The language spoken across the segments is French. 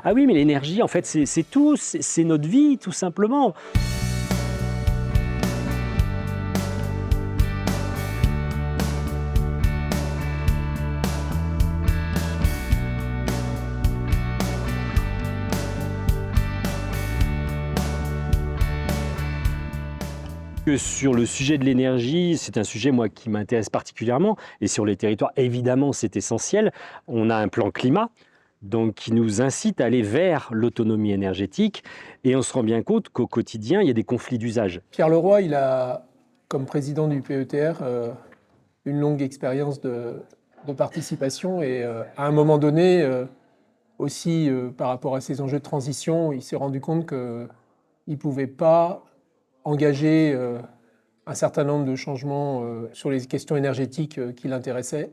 Ah oui, mais l'énergie, en fait, c'est tout, c'est notre vie, tout simplement. Que sur le sujet de l'énergie, c'est un sujet moi qui m'intéresse particulièrement et sur les territoires évidemment c'est essentiel. On a un plan climat donc qui nous incite à aller vers l'autonomie énergétique et on se rend bien compte qu'au quotidien il y a des conflits d'usage. Pierre Leroy, il a comme président du PETR une longue expérience de participation et à un moment donné aussi par rapport à ces enjeux de transition, il s'est rendu compte qu'il ne pouvait pas engager un certain nombre de changements sur les questions énergétiques qui l'intéressaient.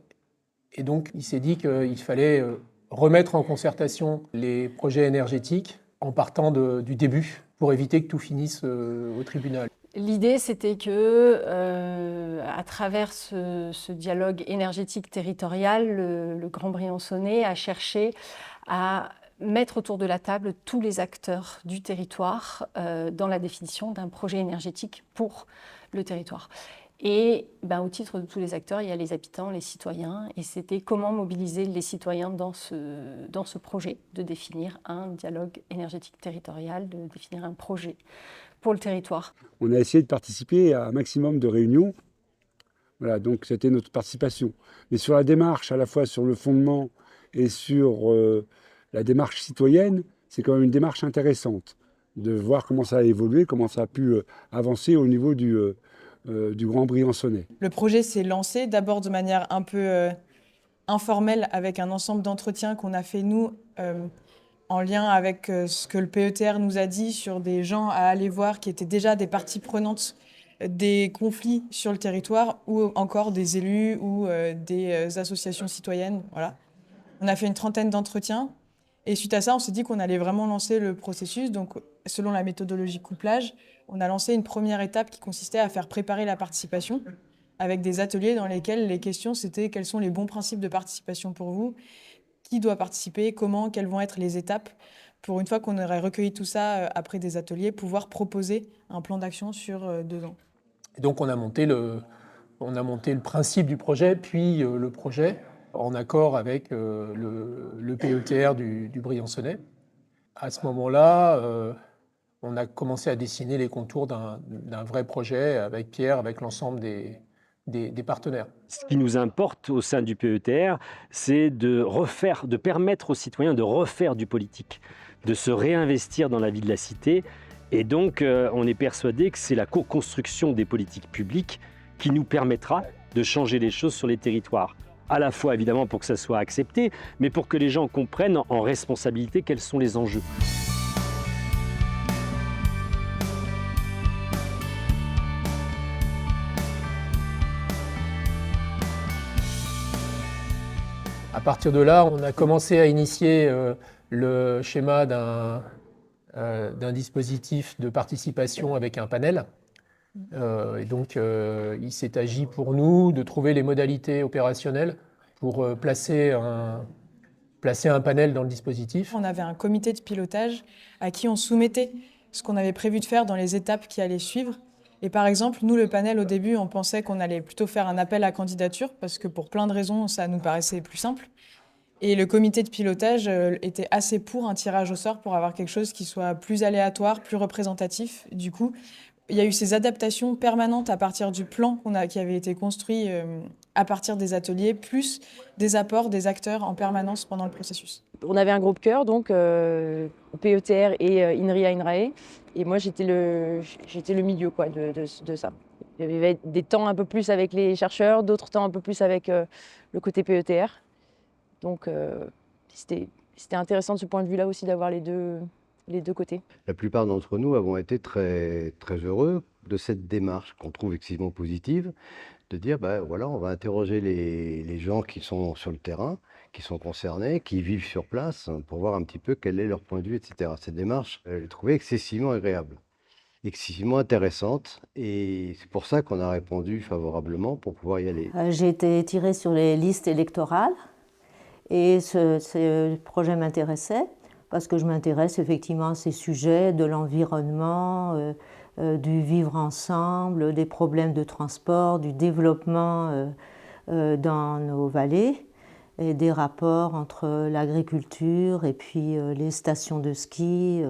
Et donc, il s'est dit qu'il fallait remettre en concertation les projets énergétiques en partant du début pour éviter que tout finisse au tribunal. L'idée, c'était que, à travers ce dialogue énergétique territorial, le Grand Briançonnais a cherché à mettre autour de la table tous les acteurs du territoire dans la définition d'un projet énergétique pour le territoire. Et au titre de tous les acteurs, il y a les habitants, les citoyens, et c'était comment mobiliser les citoyens dans ce projet, de définir un dialogue énergétique territorial, de définir un projet pour le territoire. On a essayé de participer à un maximum de réunions, voilà, donc c'était notre participation. Mais sur la démarche, à la fois sur le fondement et sur la démarche citoyenne, c'est quand même une démarche intéressante de voir comment ça a évolué, comment ça a pu avancer au niveau du Grand Briançonnais. Le projet s'est lancé d'abord de manière un peu informelle avec un ensemble d'entretiens qu'on a fait nous en lien avec ce que le PETR nous a dit sur des gens à aller voir qui étaient déjà des parties prenantes des conflits sur le territoire ou encore des élus ou des associations citoyennes. Voilà. On a fait une trentaine d'entretiens et suite à ça, on s'est dit qu'on allait vraiment lancer le processus. Donc, selon la méthodologie couplage, on a lancé une première étape qui consistait à faire préparer la participation avec des ateliers dans lesquels les questions, c'était quels sont les bons principes de participation pour vous, qui doit participer, comment, quelles vont être les étapes pour, une fois qu'on aurait recueilli tout ça après des ateliers, pouvoir proposer un plan d'action sur 2 ans. Et donc on a monté le principe du projet, puis le projet, en accord avec le PETR du Briançonnais. À ce moment-là, on a commencé à dessiner les contours d'un vrai projet avec Pierre, avec l'ensemble des partenaires. Ce qui nous importe au sein du PETR, c'est de permettre aux citoyens de refaire du politique, de se réinvestir dans la vie de la cité. Et donc, on est persuadé que c'est la co-construction des politiques publiques qui nous permettra de changer les choses sur les territoires. À la fois, évidemment, pour que ça soit accepté, mais pour que les gens comprennent en responsabilité quels sont les enjeux. À partir de là, on a commencé à initier le schéma d'un dispositif de participation avec un panel. Et donc, il s'est agi pour nous de trouver les modalités opérationnelles pour placer un panel dans le dispositif. On avait un comité de pilotage à qui on soumettait ce qu'on avait prévu de faire dans les étapes qui allaient suivre. Et par exemple, nous, le panel, au début, on pensait qu'on allait plutôt faire un appel à candidature parce que pour plein de raisons, ça nous paraissait plus simple. Et le comité de pilotage était assez pour un tirage au sort pour avoir quelque chose qui soit plus aléatoire, plus représentatif. Du coup, il y a eu ces adaptations permanentes à partir du plan qui avait été construit à partir des ateliers, plus des apports des acteurs en permanence pendant le processus. On avait un groupe cœur, donc PETR et INRIA INRAE. Et moi, j'étais le milieu de ça. Il y avait des temps un peu plus avec les chercheurs, d'autres temps un peu plus avec le côté PETR. Donc, c'était intéressant de ce point de vue-là aussi d'avoir les deux côtés. La plupart d'entre nous avons été très, très heureux de cette démarche qu'on trouve excessivement positive, de dire, voilà, on va interroger les gens qui sont sur le terrain, qui sont concernés, qui vivent sur place, pour voir un petit peu quel est leur point de vue, etc. Cette démarche, je l'ai trouvée excessivement agréable, excessivement intéressante, et c'est pour ça qu'on a répondu favorablement pour pouvoir y aller. J'ai été tirée sur les listes électorales, et ce projet m'intéressait, parce que je m'intéresse effectivement à ces sujets de l'environnement, du vivre ensemble, des problèmes de transport, du développement dans nos vallées et des rapports entre l'agriculture et puis les stations de ski,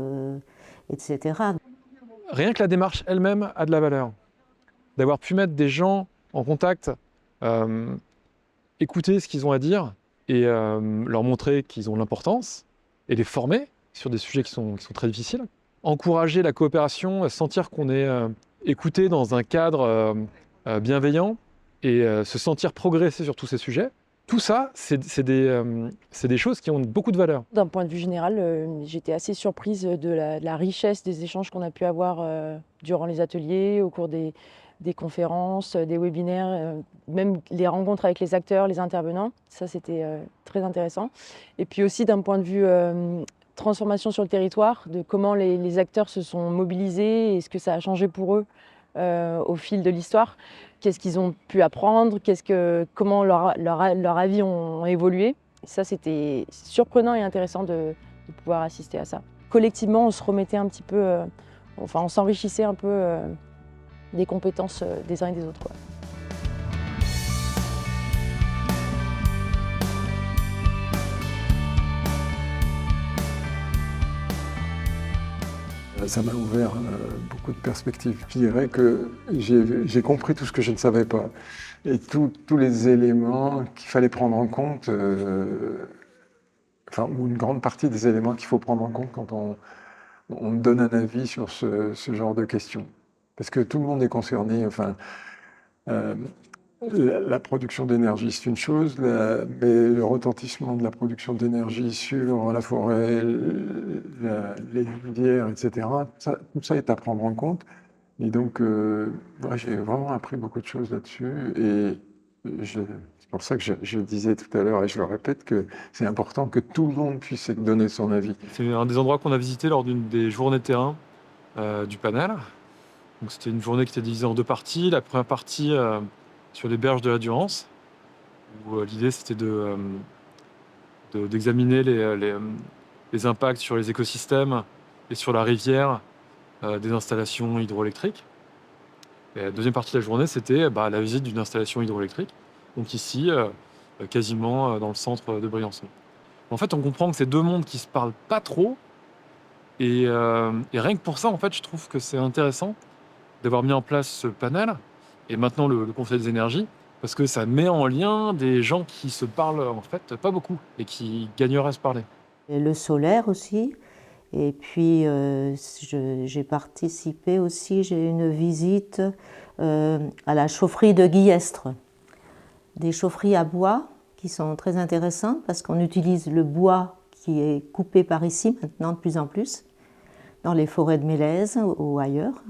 etc. Rien que la démarche elle-même a de la valeur. D'avoir pu mettre des gens en contact, écouter ce qu'ils ont à dire et leur montrer qu'ils ont l'importance et les former sur des sujets qui sont très difficiles. Encourager la coopération, sentir qu'on est écouté dans un cadre bienveillant et se sentir progresser sur tous ces sujets. Tout ça, c'est des choses qui ont beaucoup de valeur. D'un point de vue général, j'étais assez surprise de la richesse des échanges qu'on a pu avoir durant les ateliers, au cours des conférences, des webinaires, même les rencontres avec les acteurs, les intervenants. Ça, c'était très intéressant. Et puis aussi d'un point de vue transformation sur le territoire, de comment les acteurs se sont mobilisés et ce que ça a changé pour eux au fil de l'histoire. Qu'est-ce qu'ils ont pu apprendre, comment leurs avis ont évolué. Et ça, c'était surprenant et intéressant de pouvoir assister à ça. Collectivement, on se remettait un petit peu, on s'enrichissait un peu des compétences des uns et des autres, quoi. Ça m'a ouvert beaucoup de perspectives. Je dirais que j'ai compris tout ce que je ne savais pas. Et tous les éléments qu'il fallait prendre en compte, ou une grande partie des éléments qu'il faut prendre en compte quand on donne un avis sur ce genre de questions. Parce que tout le monde est concerné. La production d'énergie, c'est une chose, mais le retentissement de la production d'énergie sur la forêt, les rivières, etc., tout ça est à prendre en compte. Et donc, j'ai vraiment appris beaucoup de choses là-dessus. Et c'est pour ça que je disais tout à l'heure, et je le répète, que c'est important que tout le monde puisse donner son avis. C'est un des endroits qu'on a visité lors d'une des journées de terrain du panel. Donc, c'était une journée qui était divisée en deux parties. La première partie sur les berges de la Durance, où l'idée c'était d'examiner les impacts sur les écosystèmes et sur la rivière des installations hydroélectriques. Et la deuxième partie de la journée, c'était la visite d'une installation hydroélectrique, donc ici, quasiment dans le centre de Briançon. En fait, on comprend que c'est deux mondes qui ne se parlent pas trop, et rien que pour ça, en fait, je trouve que c'est intéressant d'avoir mis en place ce panel, et maintenant le Conseil des énergies, parce que ça met en lien des gens qui se parlent en fait pas beaucoup et qui gagneraient à se parler. Et le solaire aussi. Et puis j'ai participé aussi, j'ai eu une visite à la chaufferie de Guillestre. Des chaufferies à bois qui sont très intéressantes parce qu'on utilise le bois qui est coupé par ici maintenant de plus en plus, dans les forêts de Mélèze ou ailleurs.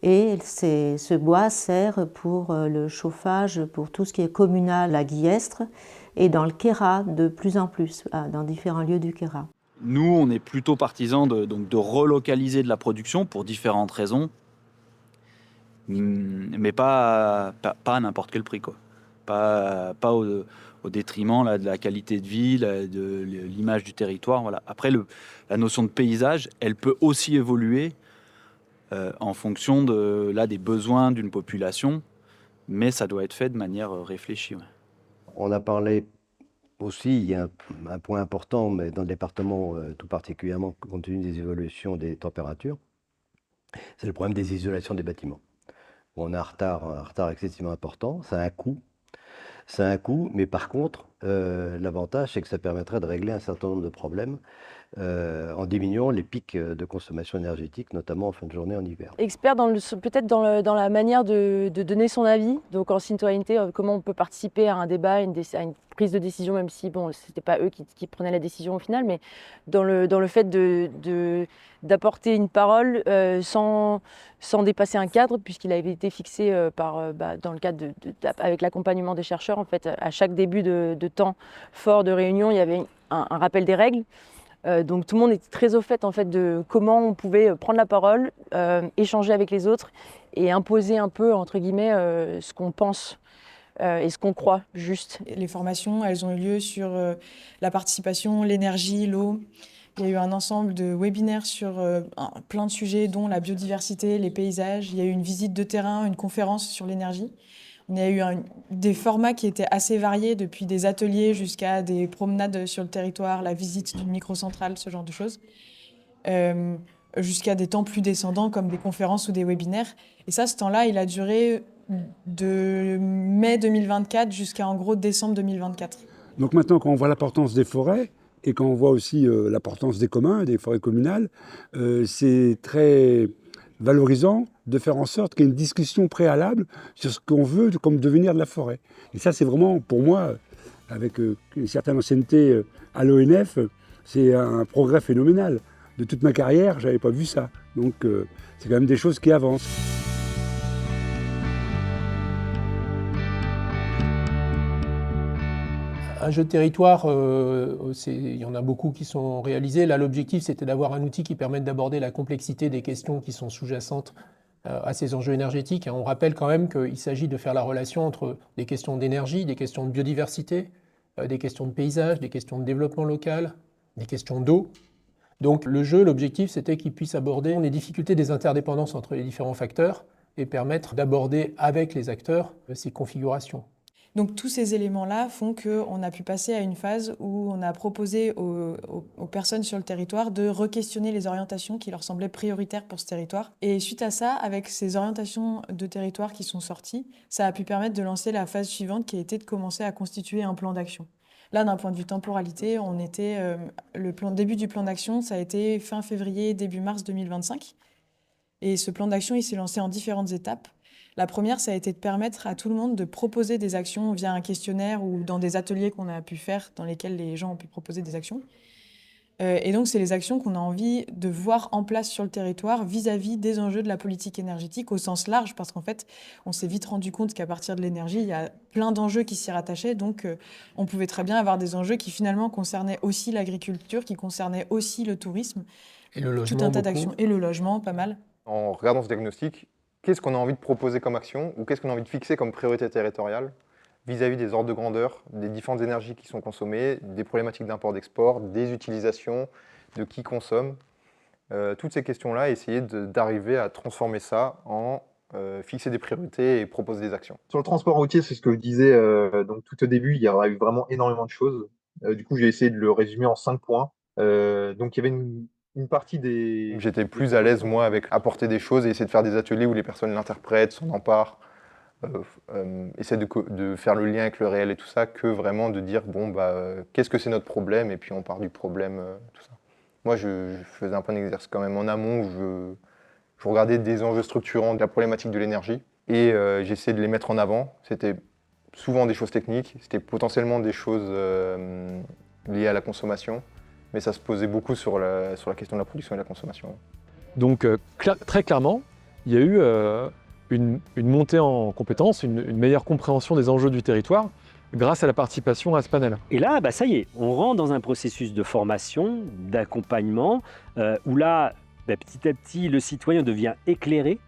Et ce bois sert pour le chauffage, pour tout ce qui est communal à Guillestre et dans le Queyras de plus en plus, dans différents lieux du Queyras. Nous, on est plutôt partisans de relocaliser de la production pour différentes raisons, mais pas à n'importe quel prix, quoi. Pas au détriment là, de la qualité de vie, de l'image du territoire. Voilà. Après, la notion de paysage, elle peut aussi évoluer en fonction des besoins d'une population, mais ça doit être fait de manière réfléchie. Ouais. On a parlé aussi, il y a un point important, mais dans le département tout particulièrement, compte tenu des évolutions des températures, c'est le problème des isolations des bâtiments. On a un retard excessivement important, ça a un coût. Mais par contre, l'avantage, c'est que ça permettrait de régler un certain nombre de problèmes en diminuant les pics de consommation énergétique, notamment en fin de journée en hiver. Expert peut-être dans la manière de donner son avis, donc en citoyenneté, comment on peut participer à un débat, à une prise de décision, même si bon, c'était pas eux qui prenaient la décision au final, mais dans le fait d'apporter une parole sans dépasser un cadre, puisqu'il avait été fixé dans le cadre avec l'accompagnement des chercheurs. En fait, à chaque début de temps fort de réunion, il y avait un rappel des règles. Donc tout le monde était très au fait, en fait, de comment on pouvait prendre la parole, échanger avec les autres et imposer un peu, entre guillemets, ce qu'on pense et ce qu'on croit juste. Les formations, elles ont eu lieu sur la participation, l'énergie, l'eau, Il y a eu un ensemble de webinaires sur plein de sujets, dont la biodiversité, les paysages. Il y a eu une visite de terrain, une conférence sur l'énergie. Il y a eu des formats qui étaient assez variés, depuis des ateliers jusqu'à des promenades sur le territoire, la visite d'une microcentrale, ce genre de choses, jusqu'à des temps plus descendants comme des conférences ou des webinaires. Et ça, ce temps-là, il a duré de mai 2024 jusqu'à en gros décembre 2024. Donc maintenant, quand on voit l'importance des forêts, et quand on voit aussi l'importance des communs, des forêts communales, c'est très valorisant de faire en sorte qu'il y ait une discussion préalable sur ce qu'on veut comme devenir de la forêt. Et ça, c'est vraiment, pour moi, avec une certaine ancienneté à l'ONF, c'est un progrès phénoménal. De toute ma carrière, je n'avais pas vu ça. Donc, c'est quand même des choses qui avancent. Un jeu de territoire, il y en a beaucoup qui sont réalisés. Là, l'objectif, c'était d'avoir un outil qui permette d'aborder la complexité des questions qui sont sous-jacentes à ces enjeux énergétiques. On rappelle quand même qu'il s'agit de faire la relation entre des questions d'énergie, des questions de biodiversité, des questions de paysage, des questions de développement local, des questions d'eau. Donc le jeu, l'objectif, c'était qu'il puisse aborder les difficultés des interdépendances entre les différents facteurs et permettre d'aborder avec les acteurs ces configurations. Donc tous ces éléments-là font qu'on a pu passer à une phase où on a proposé aux personnes sur le territoire de re-questionner les orientations qui leur semblaient prioritaires pour ce territoire. Et suite à ça, avec ces orientations de territoire qui sont sorties, ça a pu permettre de lancer la phase suivante qui a été de commencer à constituer un plan d'action. Là, d'un point de vue temporalité, le début du plan d'action, ça a été fin février, début mars 2025. Et ce plan d'action, il s'est lancé en différentes étapes. La première, ça a été de permettre à tout le monde de proposer des actions via un questionnaire ou dans des ateliers qu'on a pu faire, dans lesquels les gens ont pu proposer des actions. Et donc, c'est les actions qu'on a envie de voir en place sur le territoire vis-à-vis des enjeux de la politique énergétique au sens large, parce qu'en fait, on s'est vite rendu compte qu'à partir de l'énergie, il y a plein d'enjeux qui s'y rattachaient. Donc, on pouvait très bien avoir des enjeux qui finalement concernaient aussi l'agriculture, qui concernaient aussi le tourisme. Et le logement, tout un tas d'actions. Et le logement, pas mal. En regardant ce diagnostic, qu'est-ce qu'on a envie de proposer comme action ou qu'est-ce qu'on a envie de fixer comme priorité territoriale vis-à-vis des ordres de grandeur, des différentes énergies qui sont consommées, des problématiques d'import-d'export, des utilisations, de qui consomme. Toutes ces questions-là, essayer d'arriver à transformer ça en fixer des priorités et proposer des actions. Sur le transport routier, c'est ce que je disais donc tout au début, il y aura eu vraiment énormément de choses. Du coup, j'ai essayé de le résumer en 5 points. Donc il y avait une partie des... J'étais plus à l'aise, moi, avec apporter des choses et essayer de faire des ateliers où les personnes l'interprètent, s'en emparent, essayer de faire le lien avec le réel et tout ça, que vraiment de dire, bon, qu'est-ce que c'est notre problème, et puis on part du problème, tout ça. Moi, je faisais un peu un exercice quand même en amont où je regardais des enjeux structurants de la problématique de l'énergie, et j'essayais de les mettre en avant. C'était souvent des choses techniques, c'était potentiellement des choses liées à la consommation, mais ça se posait beaucoup sur la question de la production et de la consommation. Donc très clairement, il y a eu une montée en compétences, une meilleure compréhension des enjeux du territoire grâce à la participation à ce panel. Et là, ça y est, on rentre dans un processus de formation, d'accompagnement, où là, petit à petit, le citoyen devient éclairé,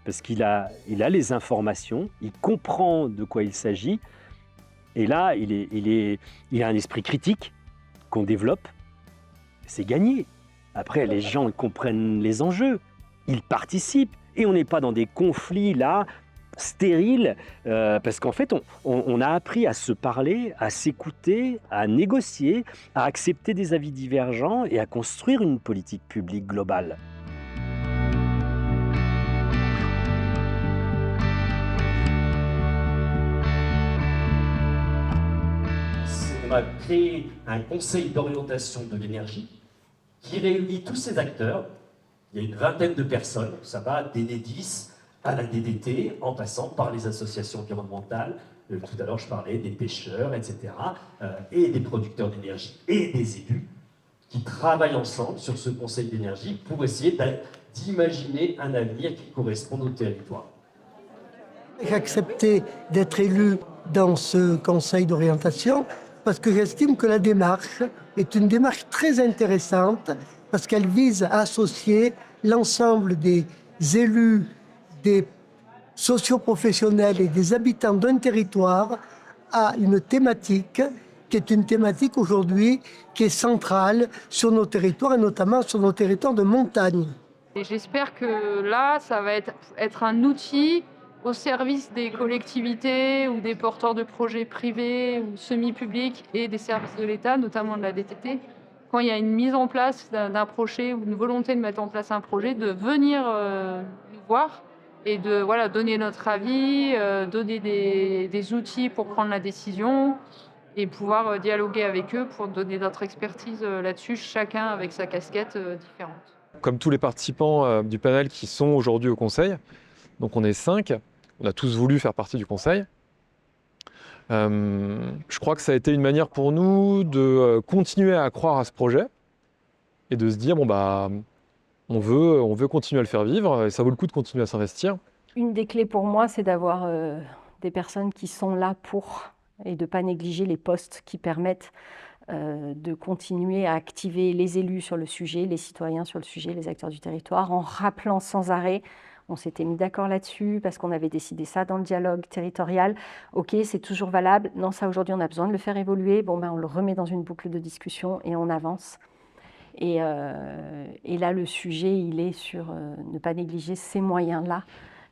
parce qu'il a les informations, il comprend de quoi il s'agit, et là, il a un esprit critique qu'on développe, c'est gagné. Après, les gens comprennent les enjeux, ils participent, et on n'est pas dans des conflits là, stériles, parce qu'en fait, on a appris à se parler, à s'écouter, à négocier, à accepter des avis divergents et à construire une politique publique globale. On a créé un conseil d'orientation de l'énergie qui réunit tous ces acteurs. Il y a une vingtaine de personnes, ça va d'Enedis à la DDT, en passant par les associations environnementales. Tout à l'heure, je parlais des pêcheurs, etc., et des producteurs d'énergie et des élus qui travaillent ensemble sur ce conseil d'énergie pour essayer d'imaginer un avenir qui corresponde au territoire. J'ai accepté d'être élu dans ce conseil d'orientation parce que j'estime que la démarche est une démarche très intéressante parce qu'elle vise à associer l'ensemble des élus, des socioprofessionnels et des habitants d'un territoire à une thématique qui est une thématique aujourd'hui qui est centrale sur nos territoires et notamment sur nos territoires de montagne. Et j'espère que là, ça va être un outil au service des collectivités ou des porteurs de projets privés ou semi-publics et des services de l'État, notamment de la DTT. Quand il y a une mise en place d'un projet ou une volonté de mettre en place un projet, de venir nous voir et de donner notre avis, donner des outils pour prendre la décision et pouvoir dialoguer avec eux pour donner notre expertise là-dessus, chacun avec sa casquette différente. Comme tous les participants du panel qui sont aujourd'hui au Conseil, donc on est 5, on a tous voulu faire partie du Conseil. Je crois que ça a été une manière pour nous de continuer à croire à ce projet et de se dire, on veut continuer à le faire vivre et ça vaut le coup de continuer à s'investir. Une des clés pour moi, c'est d'avoir des personnes qui sont là pour et de ne pas négliger les postes qui permettent de continuer à activer les élus sur le sujet, les citoyens sur le sujet, les acteurs du territoire, en rappelant sans arrêt, on s'était mis d'accord là-dessus parce qu'on avait décidé ça dans le dialogue territorial, ok, c'est toujours valable, non, ça aujourd'hui on a besoin de le faire évoluer, on le remet dans une boucle de discussion et on avance. Et là, le sujet, il est sur ne pas négliger ces moyens-là,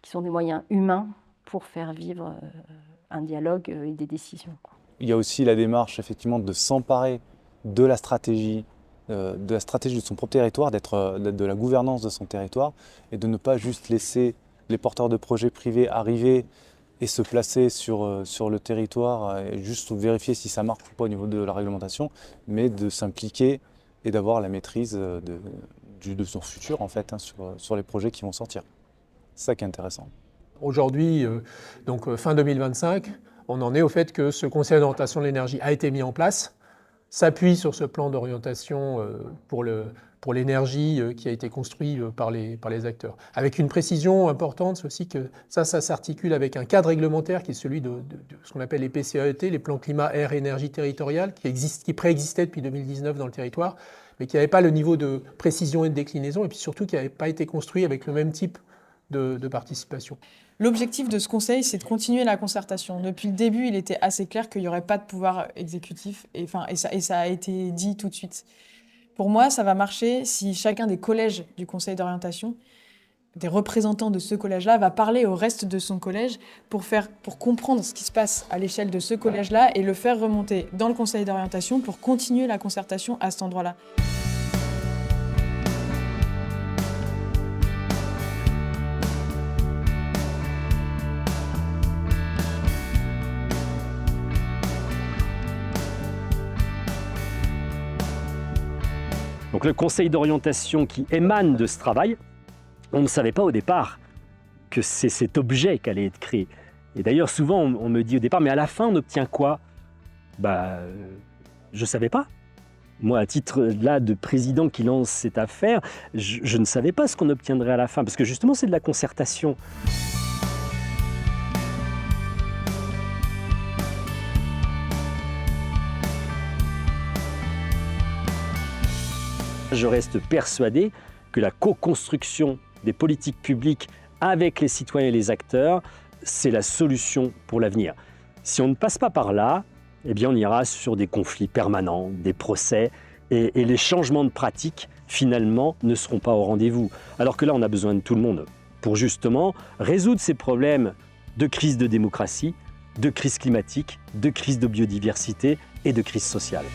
qui sont des moyens humains pour faire vivre un dialogue et des décisions. Il y a aussi la démarche effectivement de s'emparer de la stratégie de son propre territoire, de la gouvernance de son territoire et de ne pas juste laisser les porteurs de projets privés arriver et se placer sur le territoire et juste vérifier si ça marche ou pas au niveau de la réglementation, mais de s'impliquer et d'avoir la maîtrise de son futur en fait, sur les projets qui vont sortir. C'est ça qui est intéressant. Aujourd'hui, donc fin 2025, on en est au fait que ce Conseil d'orientation de l'énergie a été mis en place, s'appuie sur ce plan d'orientation pour l'énergie qui a été construit par les acteurs. Avec une précision importante, c'est aussi que ça s'articule avec un cadre réglementaire qui est celui de ce qu'on appelle les PCAET, les plans climat, air, énergie territoriale, qui préexistaient depuis 2019 dans le territoire, mais qui n'avaient pas le niveau de précision et de déclinaison, et puis surtout qui n'avaient pas été construits avec le même type de participation. L'objectif de ce conseil, c'est de continuer la concertation. Depuis le début, il était assez clair qu'il n'y aurait pas de pouvoir exécutif, et ça a été dit tout de suite. Pour moi, ça va marcher si chacun des collèges du conseil d'orientation, des représentants de ce collège-là, va parler au reste de son collège pour comprendre ce qui se passe à l'échelle de ce collège-là et le faire remonter dans le conseil d'orientation pour continuer la concertation à cet endroit-là. Donc le conseil d'orientation qui émane de ce travail, on ne savait pas au départ que c'est cet objet qui allait être créé. Et d'ailleurs, souvent, on me dit au départ, mais à la fin, on obtient quoi ? Je ne savais pas. Moi, à titre là de président qui lance cette affaire, je ne savais pas ce qu'on obtiendrait à la fin, parce que justement, c'est de la concertation. Je reste persuadé que la co-construction des politiques publiques avec les citoyens et les acteurs, c'est la solution pour l'avenir. Si on ne passe pas par là, eh bien on ira sur des conflits permanents, des procès, et les changements de pratiques, finalement, ne seront pas au rendez-vous. Alors que là, on a besoin de tout le monde pour justement résoudre ces problèmes de crise de démocratie, de crise climatique, de crise de biodiversité et de crise sociale.